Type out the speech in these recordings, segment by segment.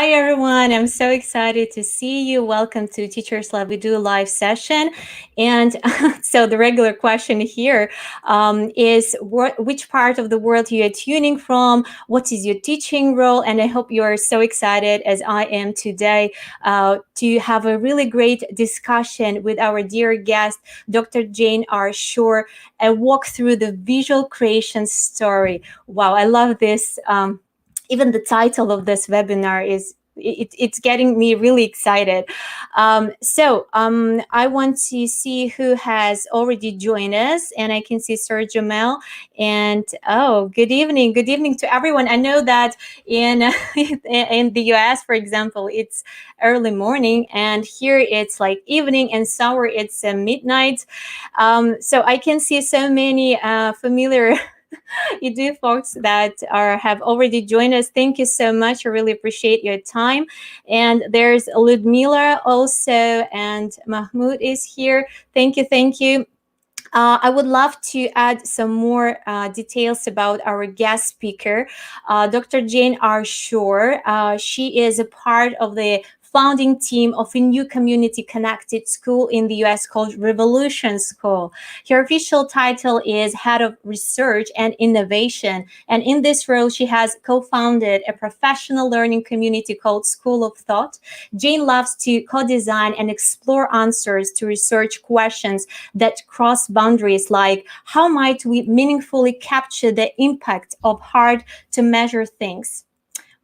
Hi, everyone. I'm so excited to see you. Welcome to Teachers Love We Do live session. And so the regular question here is which part of the world you are tuning from? What is your teaching role? And I hope you are so excited as I am today to have a really great discussion with our dear guest, Dr. Jane R. Shore, and walk through the visual creation story. Wow, I love this. Even the title of this webinar is it's getting me really excited. I want to see who has already joined us, and I can see Sir Jamel. And good evening to everyone. I know that in in the US, for example, it's early morning, and here it's like evening, and somewhere it's midnight. So I can see so many familiar you do, folks that have already joined us. Thank you so much. I really appreciate your time. And there's Ludmila also, and Mahmoud is here. Thank you, thank you. I would love to add some more details about our guest speaker, Dr. Jane R. Shore. She is a part of the founding team of a new community connected school in the US called Revolution School. Her official title is Head of Research and Innovation. And in this role, she has co-founded a professional learning community called School of Thought. Jane loves to co-design and explore answers to research questions that cross boundaries, like how might we meaningfully capture the impact of hard to measure things.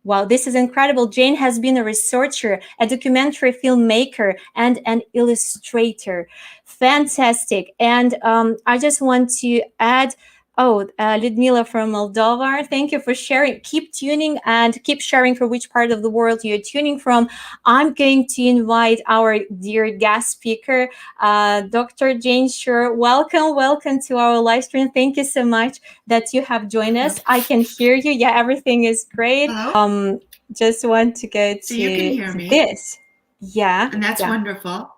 Wow, this is incredible. Jane has been a researcher, a documentary filmmaker, and an illustrator. Fantastic. And I just want to add, Ludmila from Moldova, thank you for sharing. Keep tuning and keep sharing for which part of the world you're tuning from. I'm going to invite our dear guest speaker, Dr. Jane Shore. Welcome to our live stream. Thank you so much that you have joined us. I can hear you. Yeah, everything is great. Hello? Just want to go to So you can hear me. this. Yeah. And that's wonderful.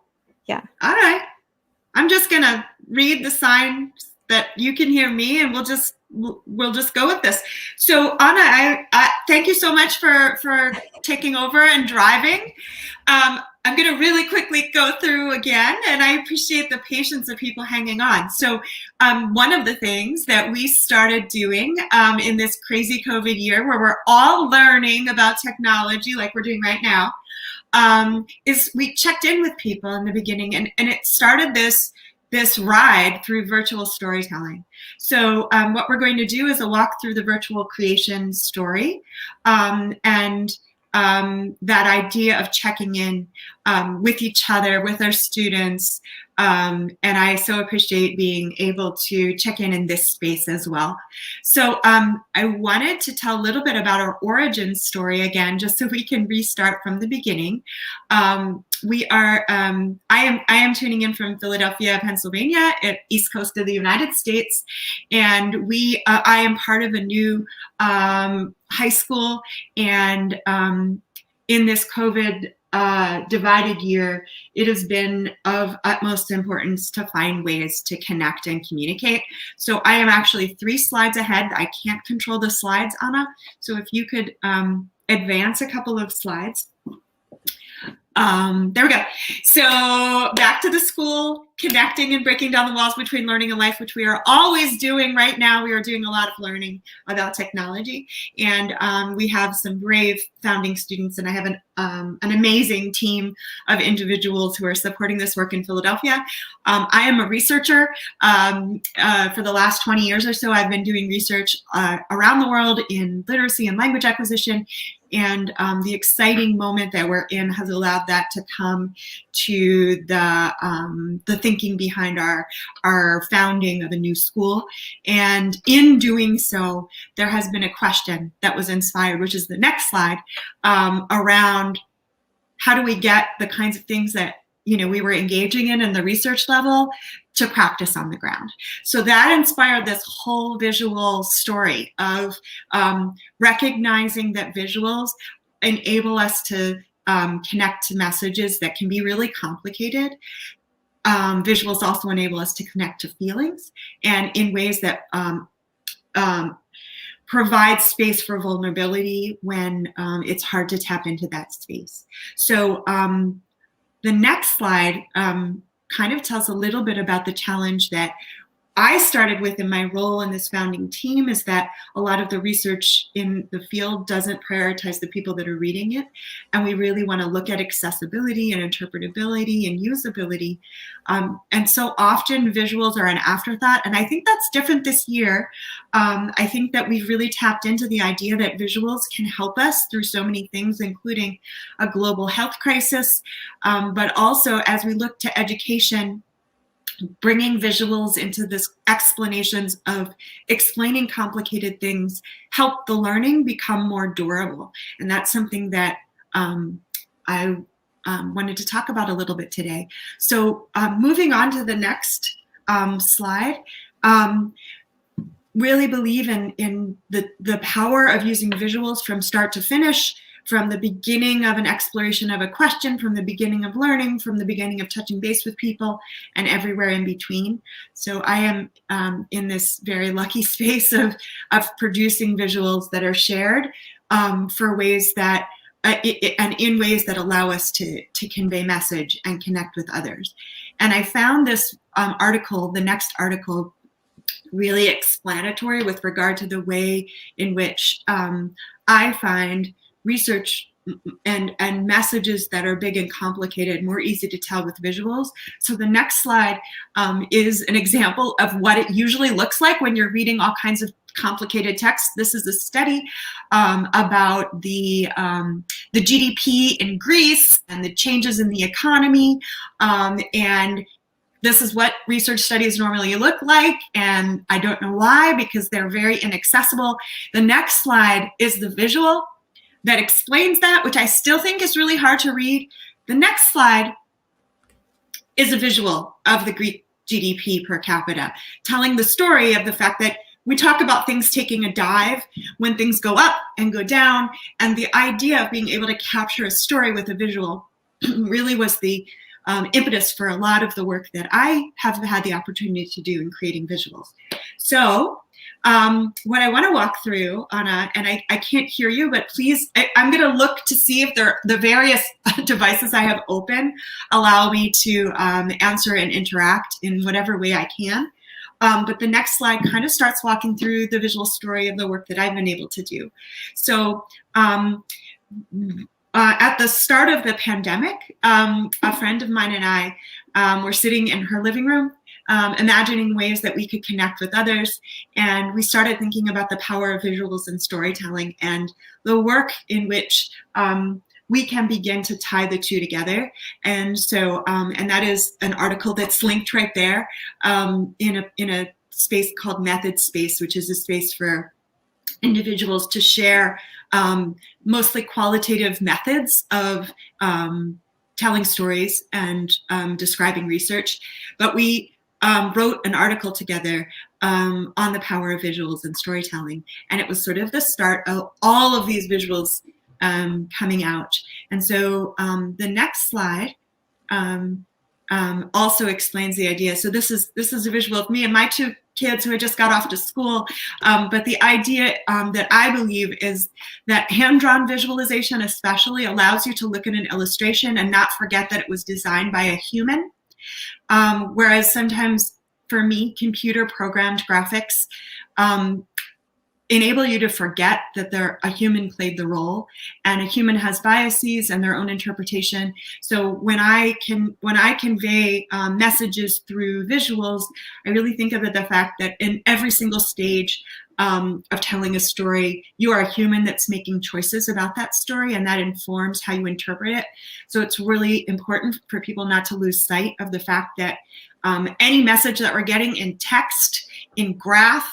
Yeah. All right. I'm just going to read the sign that you can hear me, and we'll just go with this. So Anna, I thank you so much for taking over and driving. I'm going to really quickly go through again, and I appreciate the patience of people hanging on. So one of the things that we started doing in this crazy COVID year, where we're all learning about technology like we're doing right now, is we checked in with people in the beginning, and it started this ride through virtual storytelling. So what we're going to do is a walk through the virtual creation story, and that idea of checking in with each other, with our students. And I so appreciate being able to check in this space as well. So I wanted to tell a little bit about our origin story again, just so we can restart from the beginning. We are, I am tuning in from Philadelphia, Pennsylvania, at East Coast of the United States. And I am part of a new high school, and in this COVID divided year, it has been of utmost importance to find ways to connect and communicate. So I am actually 3 slides ahead. I can't control the slides, Anna. So if you could advance a couple of slides. There we go. So back to the school, connecting and breaking down the walls between learning and life, which we are always doing right now. We are doing a lot of learning about technology, and we have some brave founding students, and I have an amazing team of individuals who are supporting this work in Philadelphia. I am a researcher. For the last 20 years or so, I've been doing research around the world in literacy and language acquisition. And the exciting moment that we're in has allowed that to come to the thinking behind our founding of a new school. And in doing so, there has been a question that was inspired, which is the next slide, around how do we get the kinds of things that we were engaging in the research level to practice on the ground. So that inspired this whole visual story of recognizing that visuals enable us to connect to messages that can be really complicated. Visuals also enable us to connect to feelings, and in ways that provide space for vulnerability when it's hard to tap into that space. So the next slide kind of tells a little bit about the challenge that I started with in my role in this founding team, is that a lot of the research in the field doesn't prioritize the people that are reading it. And we really want to look at accessibility and interpretability and usability. And so often visuals are an afterthought. And I think that's different this year. I think that we've really tapped into the idea that visuals can help us through so many things, including a global health crisis, but also as we look to education, bringing visuals into this explanations of explaining complicated things help the learning become more durable. And that's something that I wanted to talk about a little bit today. So moving on to the next slide, really believe in the power of using visuals from start to finish, from the beginning of an exploration of a question, from the beginning of learning, from the beginning of touching base with people, and everywhere in between. So I am in this very lucky space of producing visuals that are shared for ways that, and in ways that allow us to convey message and connect with others. And I found this article, the next article, really explanatory with regard to the way in which I find research and messages that are big and complicated more easy to tell with visuals. So the next slide is an example of what it usually looks like when you're reading all kinds of complicated text. This is a study about the GDP in Greece and the changes in the economy, and this is what research studies normally look like, and I don't know why, because they're very inaccessible. The next slide is the visual that explains that, which I still think is really hard to read. The next slide is a visual of the Greek GDP per capita, telling the story of the fact that we talk about things taking a dive when things go up and go down, and the idea of being able to capture a story with a visual really was the impetus for a lot of the work that I have had the opportunity to do in creating visuals. So what I want to walk through, Anna, and I can't hear you, but please, I'm going to look to see if the various devices I have open allow me to answer and interact in whatever way I can. But the next slide kind of starts walking through the visual story of the work that I've been able to do. So at the start of the pandemic, a friend of mine and I were sitting in her living room, imagining ways that we could connect with others. And we started thinking about the power of visuals and storytelling and the work in which we can begin to tie the two together. And so, and that is an article that's linked right there in a space called Method Space, which is a space for individuals to share mostly qualitative methods of telling stories and describing research. But we wrote an article together on the power of visuals and storytelling. And it was sort of the start of all of these visuals coming out. And so the next slide also explains the idea. So this is a visual of me and my two kids who had just got off to school. But the idea that I believe is that hand-drawn visualization especially allows you to look at an illustration and not forget that it was designed by a human. Whereas sometimes, for me, computer-programmed graphics enable you to forget that a human played the role, and a human has biases and their own interpretation. So when I convey messages through visuals, I really think of it the fact that in every single stage of telling a story, you are a human that's making choices about that story, and that informs how you interpret it. So it's really important for people not to lose sight of the fact that any message that we're getting in text, in graph,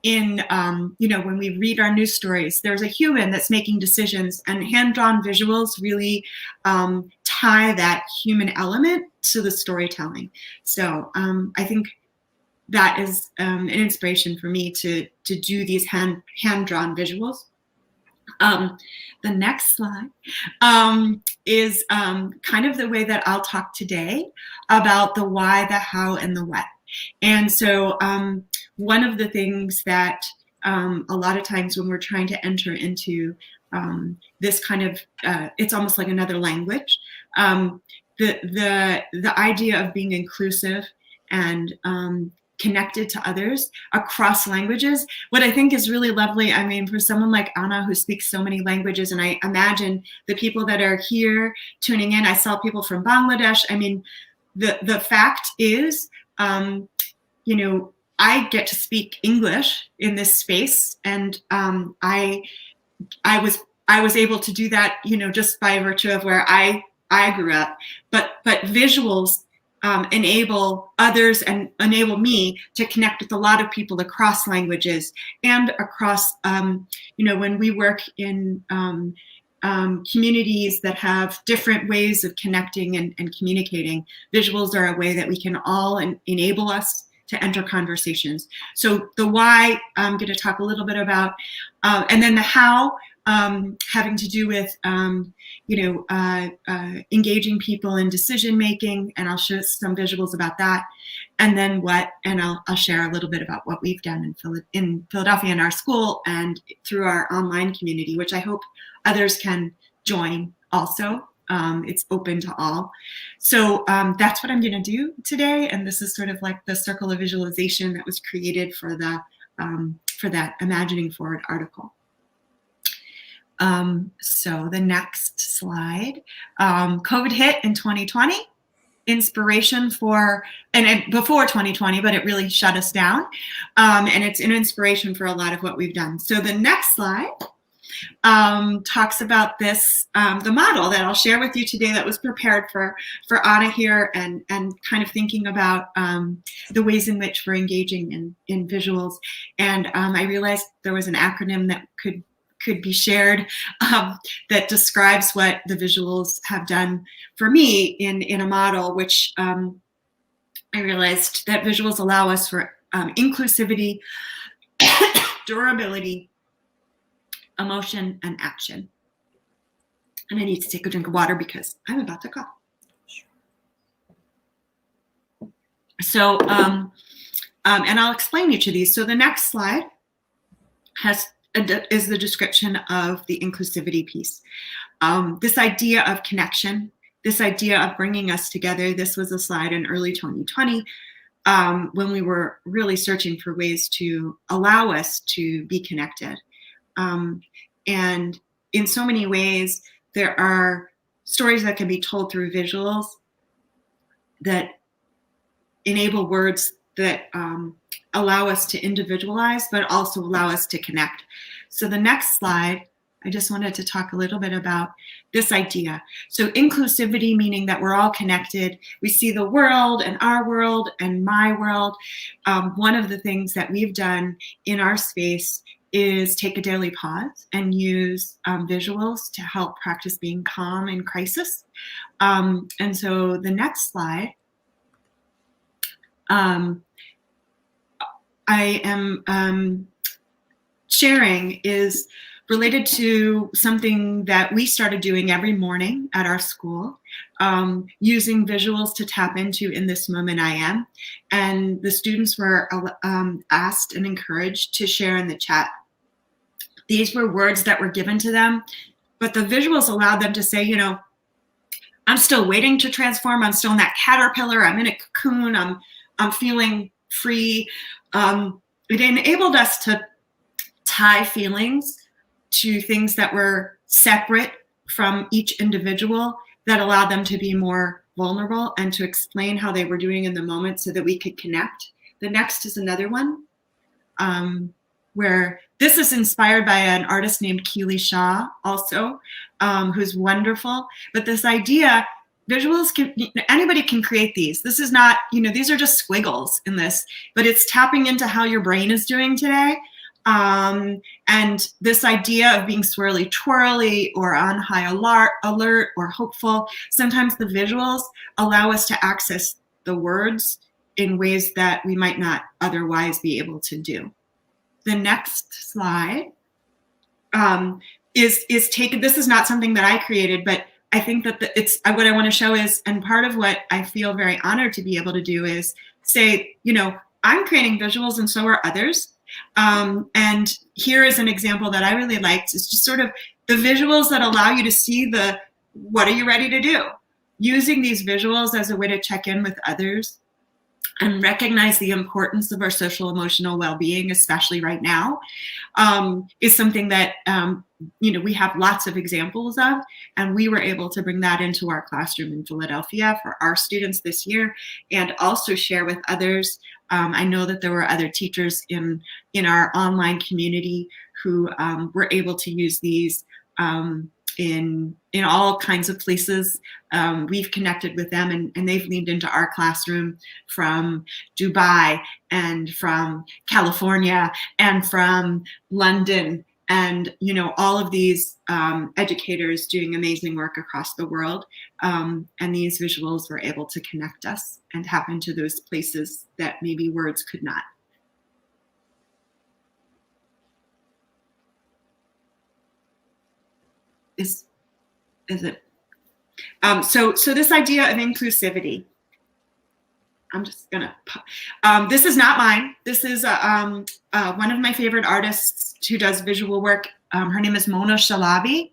in when we read our news stories, there's a human that's making decisions, and hand-drawn visuals really tie that human element to the storytelling. So I think that is an inspiration for me to do these hand-drawn visuals. The next slide is kind of the way that I'll talk today about the why, the how, and the what. And so one of the things that a lot of times when we're trying to enter into this kind of, it's almost like another language. The idea of being inclusive and connected to others across languages. What I think is really lovely, I mean, for someone like Anna who speaks so many languages, and I imagine the people that are here tuning in, I saw people from Bangladesh. I mean, the fact is, you know, I get to speak English in this space, and I was able to do that, you know, just by virtue of where I grew up. But visuals enable others and enable me to connect with a lot of people across languages and across, you know, when we work in communities that have different ways of connecting and communicating, visuals are a way that we can all enable us to enter conversations. So the why, I'm going to talk a little bit about, and then the how, having to do with, you know, engaging people in decision making, and I'll show some visuals about that. And then what, and I'll share a little bit about what we've done in Philadelphia in our school and through our online community, which I hope others can join also. It's open to all. So that's what I'm going to do today. And this is sort of like the circle of visualization that was created for that Imagining Forward article. So the next slide, COVID hit in 2020, inspiration for, and before 2020, but it really shut us down. And it's an inspiration for a lot of what we've done. So the next slide talks about this, the model that I'll share with you today that was prepared for Anna here, and kind of thinking about the ways in which we're engaging in visuals. And I realized there was an acronym that could be shared that describes what the visuals have done for me in a model, which I realized that visuals allow us for inclusivity, durability, emotion, and action. And I need to take a drink of water because I'm about to cough. So, and I'll explain each of these. So the next slide is the description of the inclusivity piece. This idea of connection, this idea of bringing us together. This was a slide in early 2020 when we were really searching for ways to allow us to be connected. And in so many ways, there are stories that can be told through visuals that enable words that allow us to individualize, but also allow us to connect. So the next slide, I just wanted to talk a little bit about this idea. So inclusivity, meaning that we're all connected. We see the world and our world and my world. One of the things that we've done in our space is take a daily pause and use visuals to help practice being calm in crisis. And so the next slide, I am sharing is related to something that we started doing every morning at our school, using visuals to tap into in this moment I am. And the students were asked and encouraged to share in the chat. These were words that were given to them, but the visuals allowed them to say, you know, I'm still waiting to transform. I'm still in that caterpillar. I'm in a cocoon. I'm feeling free. It enabled us to tie feelings to things that were separate from each individual, that allowed them to be more vulnerable and to explain how they were doing in the moment so that we could connect. The next is another one where this is inspired by an artist named Keely Shaw also, who's wonderful. But this idea, visuals, anybody can create these. This is not, you know, these are just squiggles in this, but it's tapping into how your brain is doing today. And this idea of being swirly twirly or on high alert or hopeful, sometimes the visuals allow us to access the words in ways that we might not otherwise be able to do. The next slide is taken. This is not something that I created, but I think that what I want to show is, and part of what I feel very honored to be able to do is say, you know, I'm creating visuals and so are others. And here is an example that I really liked. It's just sort of the visuals that allow you to see what are you ready to do? Using these visuals as a way to check in with others and recognize the importance of our social emotional well-being, especially right now, is something that we have lots of examples of, and we were able to bring that into our classroom in Philadelphia for our students this year, and also share with others. I know that there were other teachers in our online community who were able to use these in all kinds of places. We've connected with them, and they've leaned into our classroom from Dubai and from California and from London, and all of these educators doing amazing work across the world. And these visuals were able to connect us and tap into those places that maybe words could not. Is it? So this idea of inclusivity. I'm just gonna. This is not mine. This is one of my favorite artists who does visual work. Her name is Mona Shalabi,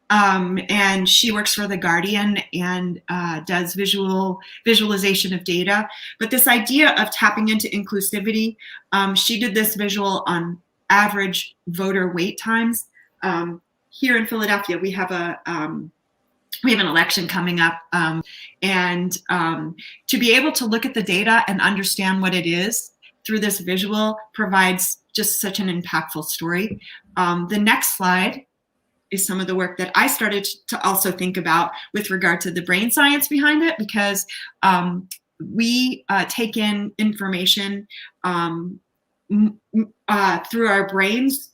and she works for The Guardian and does visualization of data. But this idea of tapping into inclusivity, she did this visual on average voter wait times. Here in Philadelphia, we have an election coming up, and to be able to look at the data and understand what it is through this visual provides just such an impactful story. The next slide is some of the work that I started to also think about with regard to the brain science behind it, because we take in information through our brains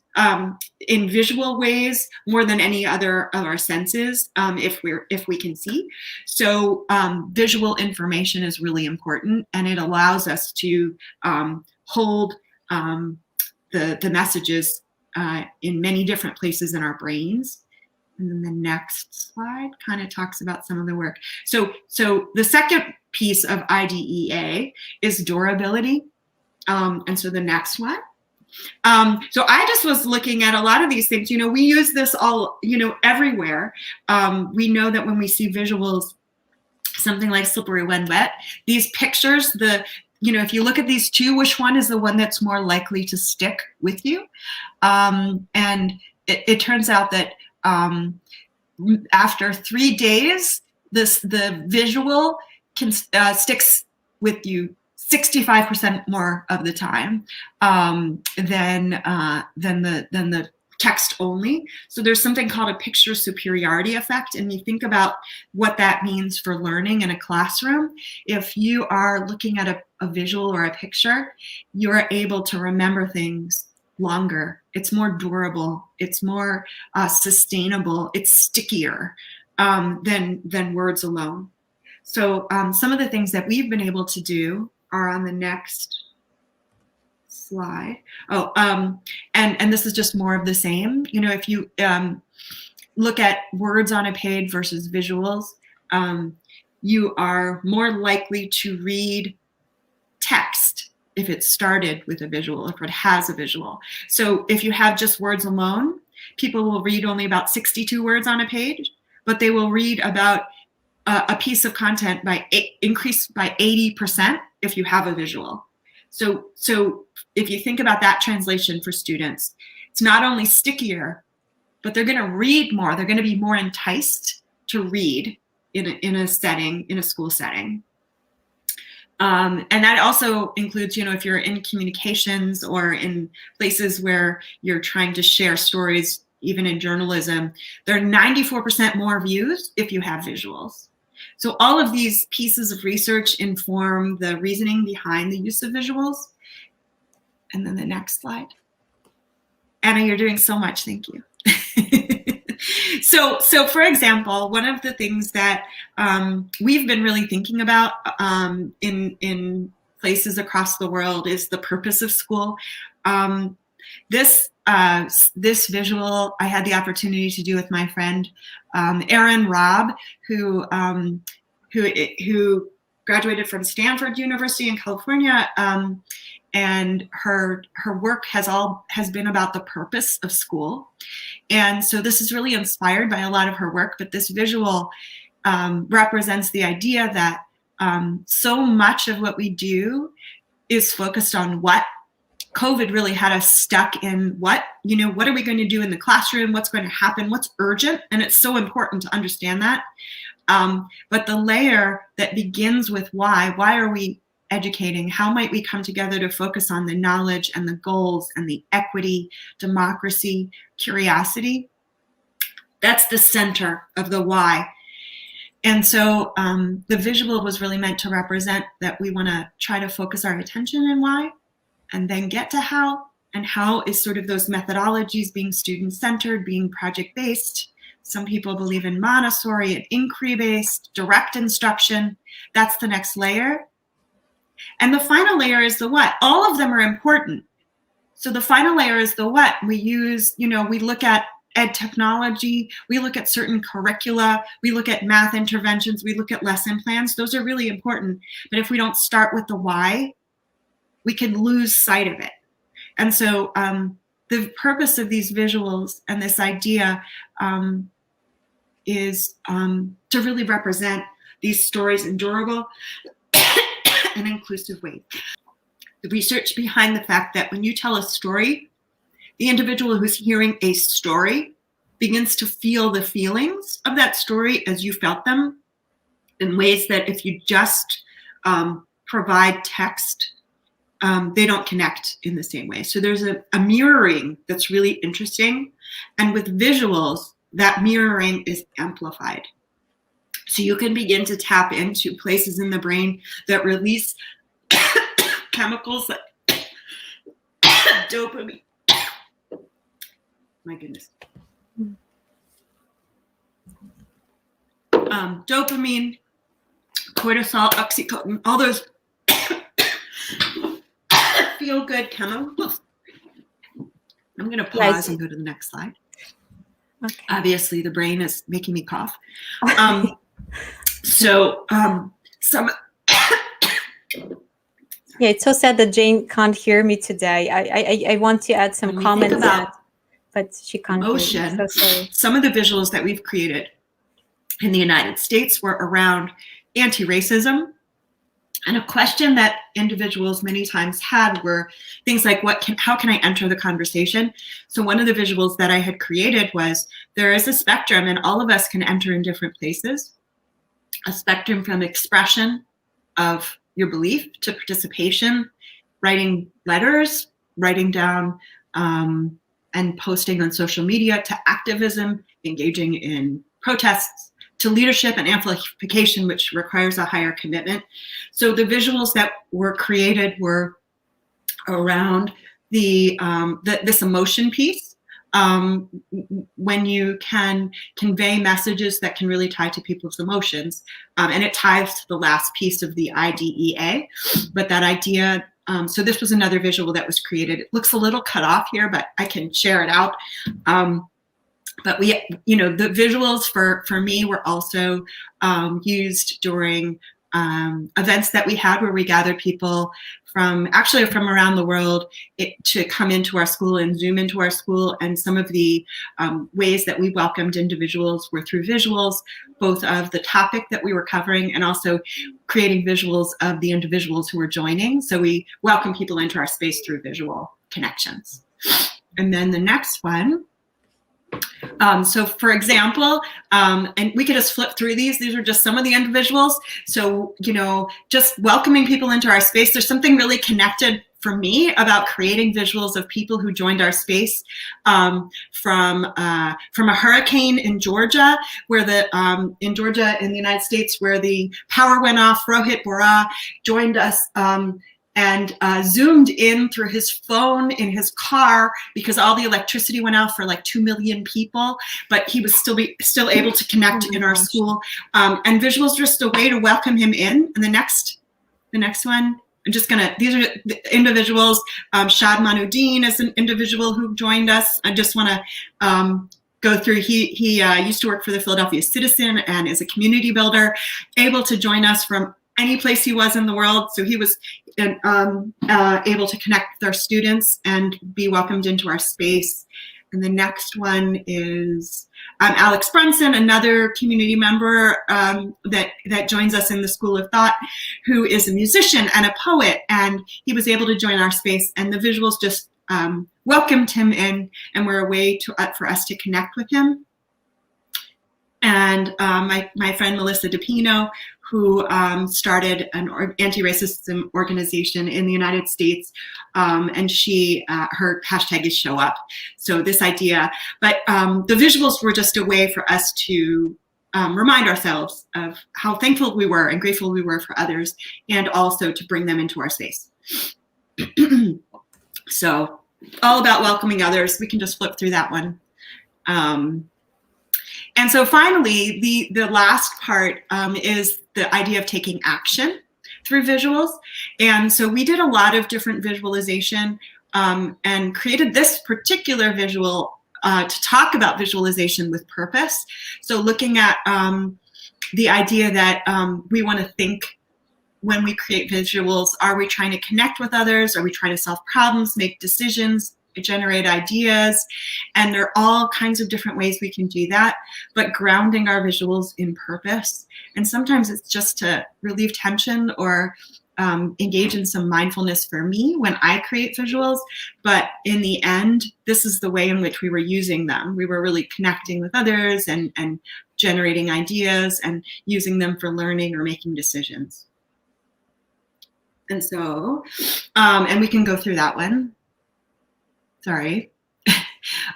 in visual ways more than any other of our senses, if we can see. So visual information is really important, and it allows us to hold the messages in many different places in our brains. And then the next slide kind of talks about some of the work. So the second piece of IDEA is durability. And so the next one. So I just was looking at a lot of these things. We use this all, everywhere. We know that when we see visuals, something like slippery when wet, these pictures, if you look at these two, which one is the one that's more likely to stick with you? And it turns out that after 3 days, the visual sticks with you 65% more of the time than the text only. So there's something called a picture superiority effect, and you think about what that means for learning in a classroom. If you are looking at a visual or a picture, you're able to remember things longer. It's more durable. It's more sustainable. It's stickier than words alone. So some of the things that we've been able to do are on the next slide. And this is just more of the same. If you look at words on a page versus visuals, you are more likely to read text if it started with a visual, if it has a visual. So if you have just words alone, people will read only about 62 words on a page, but they will read about a piece of content increased by 80% if you have a visual. So if you think about that translation for students, it's not only stickier, but they're going to read more. They're going to be more enticed to read in a school setting. And that also includes, if you're in communications or in places where you're trying to share stories, even in journalism, there are 94% more views if you have visuals. So all of these pieces of research inform the reasoning behind the use of visuals. And then the next slide. Anna, you're doing so much. Thank you. So for example, one of the things that we've been really thinking about in places across the world is the purpose of school. This visual I had the opportunity to do with my friend Erin Robb, who graduated from Stanford University in California, and her work has been about the purpose of school. And so this is really inspired by a lot of her work, but this visual represents the idea that so much of what we do is focused on what. COVID really had us stuck in what are we going to do in the classroom? What's going to happen? What's urgent? And it's so important to understand that. But the layer that begins with why are we educating? How might we come together to focus on the knowledge and the goals and the equity, democracy, curiosity? That's the center of the why. And so the visual was really meant to represent that we want to try to focus our attention on why, and then get to how. And how is sort of those methodologies, being student-centered, being project-based. Some people believe in Montessori and inquiry-based, direct instruction. That's the next layer. And the final layer is the what. All of them are important. So the final layer is the what. We use, we look at ed technology, we look at certain curricula, we look at math interventions, we look at lesson plans. Those are really important. But if we don't start with the why, we can lose sight of it. And so the purpose of these visuals and this idea is to really represent these stories in durable and inclusive ways. The research behind the fact that when you tell a story, the individual who's hearing a story begins to feel the feelings of that story as you felt them in ways that if you just provide text, they don't connect in the same way. So there's a mirroring that's really interesting. And with visuals, that mirroring is amplified. So you can begin to tap into places in the brain that release chemicals like dopamine. My goodness. Dopamine, cortisol, oxytocin, all those feel-good chemicals. I'm going to pause and go to the next slide. Okay. Obviously, the brain is making me cough. So some... Yeah, it's so sad that Jane can't hear me today. I want to add some comments, but she can't emotion, hear me. So sorry. Some of the visuals that we've created in the United States were around anti-racism. And a question that individuals many times had were things like, how can I enter the conversation? So one of the visuals that I had created was, there is a spectrum and all of us can enter in different places. A spectrum from expression of your belief to participation, writing letters, writing down and posting on social media, to activism, engaging in protests, to leadership and amplification, which requires a higher commitment. So the visuals that were created were around this emotion piece, when you can convey messages that can really tie to people's emotions. And it ties to the last piece of the IDEA, but that idea, so this was another visual that was created. It looks a little cut off here, but I can share it out. But we, the visuals for me were also used during events that we had where we gathered people from around the world to come into our school and Zoom into our school. And some of the ways that we welcomed individuals were through visuals, both of the topic that we were covering and also creating visuals of the individuals who were joining. So we welcome people into our space through visual connections. And then the next one. So for example, and we could just flip through these are just some of the individuals. So, just welcoming people into our space. There's something really connected for me about creating visuals of people who joined our space from a hurricane in Georgia, where in Georgia in the United States, where the power went off. Rohit Bora joined us and zoomed in through his phone in his car because all the electricity went out for like 2 million people, but he was still able to connect in our school. And visuals are just a way to welcome him in. And the next one, these are the individuals. Shad Manuddin is an individual who joined us. I just want to go through. He used to work for the Philadelphia Citizen and is a community builder, able to join us from any place he was in the world. So he was able to connect with our students and be welcomed into our space. And the next one is Alex Brunson, another community member that joins us in the School of Thought, who is a musician and a poet, and he was able to join our space, and the visuals just welcomed him in and were a way for us to connect with him. And my friend Melissa DePino, who started an anti-racism organization in the United States, and her hashtag is Show Up. So this idea, but the visuals were just a way for us to remind ourselves of how thankful we were and grateful we were for others, and also to bring them into our space. So all about welcoming others. We can just flip through that one. And so finally, the last part is the idea of taking action through visuals. And so we did a lot of different visualization and created this particular visual to talk about visualization with purpose. So looking at the idea that we want to think when we create visuals, are we trying to connect with others? Are we trying to solve problems, make decisions, generate ideas? And there are all kinds of different ways we can do that, but grounding our visuals in purpose. And sometimes it's just to relieve tension or engage in some mindfulness for me when I create visuals. But in the end, this is the way in which we were using them. We were really connecting with others and generating ideas and using them for learning or making decisions. And so, and we can go through that one. Sorry.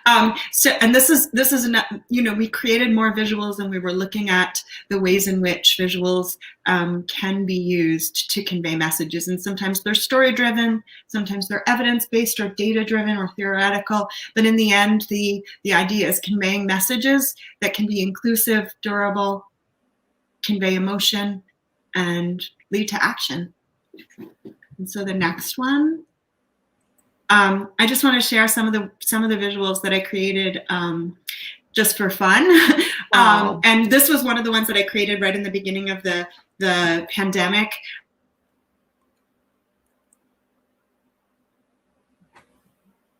And this is we created more visuals, and we were looking at the ways in which visuals can be used to convey messages. And sometimes they're story driven, sometimes they're evidence based or data driven or theoretical. But in the end, the idea is conveying messages that can be inclusive, durable, convey emotion, and lead to action. And so the next one. I just want to share some of the visuals that I created just for fun. Wow. And this was one of the ones that I created right in the beginning of the pandemic.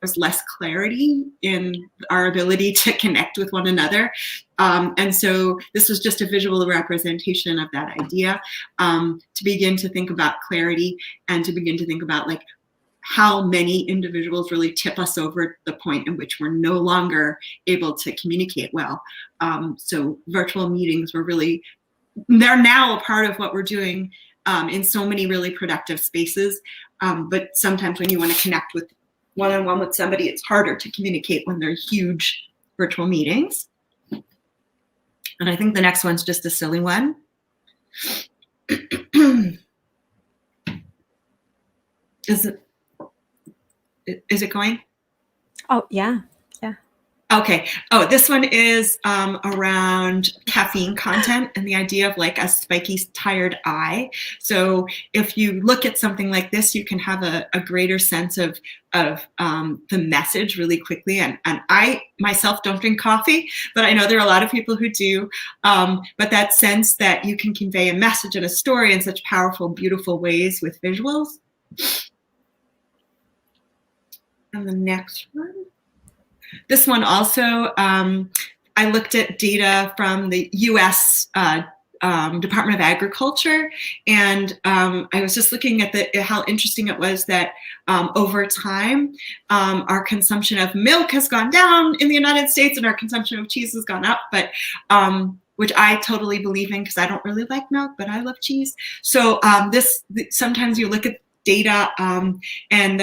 There's less clarity in our ability to connect with one another. And so this was just a visual representation of that idea, to begin to think about clarity and to begin to think about like how many individuals really tip us over the point in which we're no longer able to communicate well. So virtual meetings they're now a part of what we're doing in so many really productive spaces. But sometimes when you want to connect with one-on-one with somebody, it's harder to communicate when they're huge virtual meetings. And I think the next one's just a silly one. Is it going? Oh, yeah. Okay. Oh, this one is around caffeine content and the idea of like a spiky, tired eye. So if you look at something like this, you can have a greater sense of the message really quickly. And I myself don't drink coffee, but I know there are a lot of people who do. But that sense that you can convey a message and a story in such powerful, beautiful ways with visuals. And the next one. This one also, I looked at data from the US Department of Agriculture, and I was just looking at how interesting it was that over time, our consumption of milk has gone down in the United States and our consumption of cheese has gone up, but which I totally believe in because I don't really like milk, but I love cheese. So sometimes you look at data, and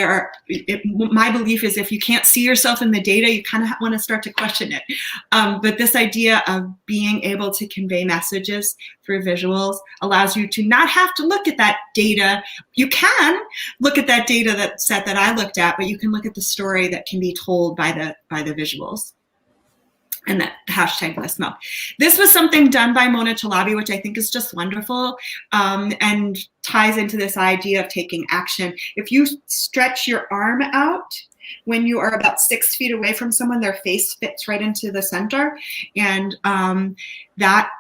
my belief is if you can't see yourself in the data, you kind of want to start to question it. But this idea of being able to convey messages through visuals allows you to not have to look at that data. You can look at that data set that I looked at, but you can look at the story that can be told by the visuals. And that hashtag less milk. This was something done by Mona Shalabi, which I think is just wonderful, and ties into this idea of taking action. If you stretch your arm out when you are about 6 feet away from someone, their face fits right into the center. And that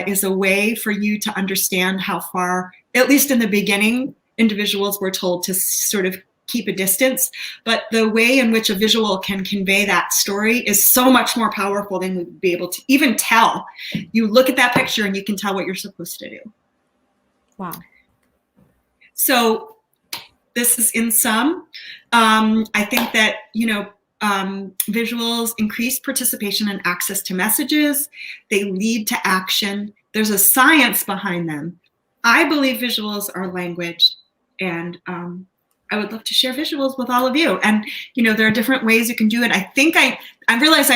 is a way for you to understand how far at least in the beginning, individuals were told to sort of keep a distance, but the way in which a visual can convey that story is so much more powerful than we'd be able to even tell. You look at that picture and you can tell what you're supposed to do. Wow. So this is in sum. I think that, visuals increase participation and access to messages. They lead to action. There's a science behind them. I believe visuals are language, and I would love to share visuals with all of you. And, there are different ways you can do it. I think I realize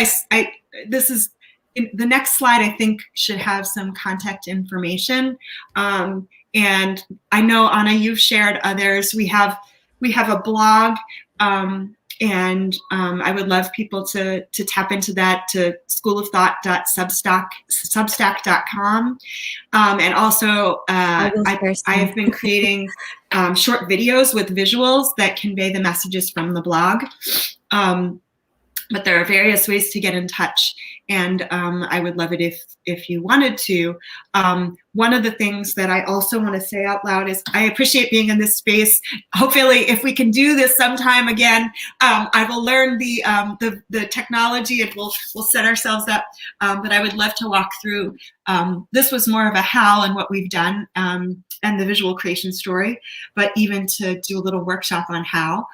this is, the next slide, I think, should have some contact information. And I know, Anna, you've shared others. We have a blog, and I would love people to tap into that, to schoolofthought.substack.com. And also, I have been creating short videos with visuals that convey the messages from the blog. But there are various ways to get in touch, and I would love it if you wanted to. One of the things that I also want to say out loud is I appreciate being in this space. Hopefully, if we can do this sometime again, I will learn the technology and we'll set ourselves up. But I would love to walk through. This was more of a how and what we've done and the visual creation story, but even to do a little workshop on how.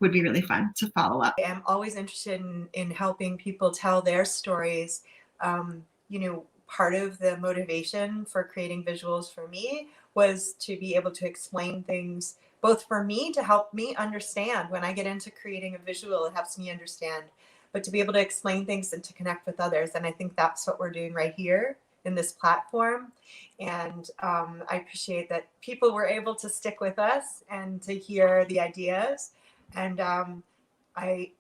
Would be really fun to follow up. I'm always interested in helping people tell their stories. Part of the motivation for creating visuals for me was to be able to explain things, both for me to help me understand. When I get into creating a visual, it helps me understand, but to be able to explain things and to connect with others. And I think that's what we're doing right here in this platform. And I appreciate that people were able to stick with us and to hear the ideas. And I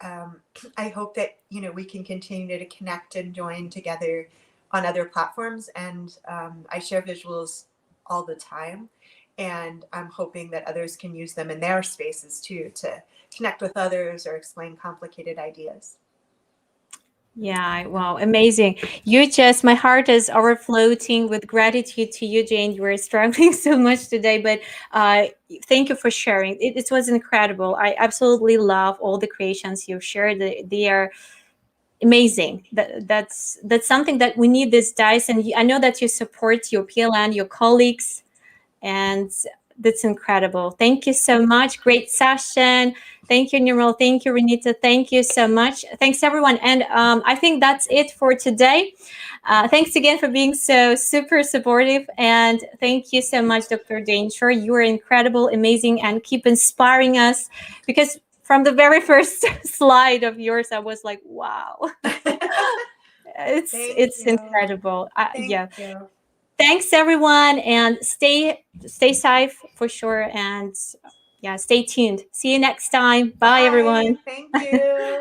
hope that, we can continue to connect and join together on other platforms. And I share visuals all the time. And I'm hoping that others can use them in their spaces too, to connect with others or explain complicated ideas. Yeah, wow, amazing. My heart is overflowing with gratitude to you, Jane. You were struggling so much today, but thank you for sharing. It was incredible. I absolutely love all the creations you've shared. They are amazing. That's something that we need these days. And I know that you support your PLN, your colleagues, and that's incredible. Thank you so much. Great session. Thank you, Nirmal. Thank you, Renita. Thank you so much. Thanks, everyone. And I think that's it for today. Thanks again for being so super supportive. And thank you so much, Dr. Jane. Sure, you are incredible, amazing, and keep inspiring us. Because from the very first slide of yours, I was like, wow. It's incredible. Thank you. Thanks, everyone, and stay safe for sure. And stay tuned. See you next time. Bye everyone. Thank you.